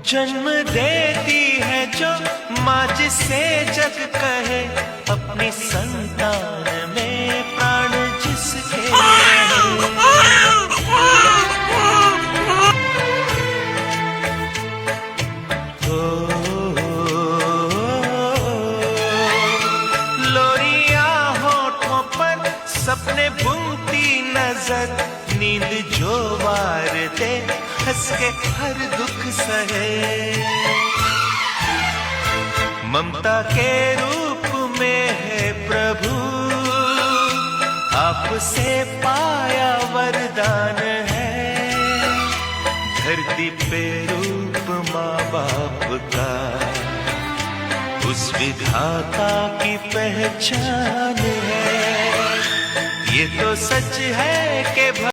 जन्म देती है जो माँ जिसे जग कहे, अपनी संतान में प्राण जिसके रहे। लोरियां होठों पर सपने बुनती नजर, नींद जो वार दे हंस के हर दुख सहे। ममता के रूप में है प्रभु, आपसे पाया वरदान है। धरती पे रूप माँ बाप का, उस विधाता की पहचान है। ये तो सच है कि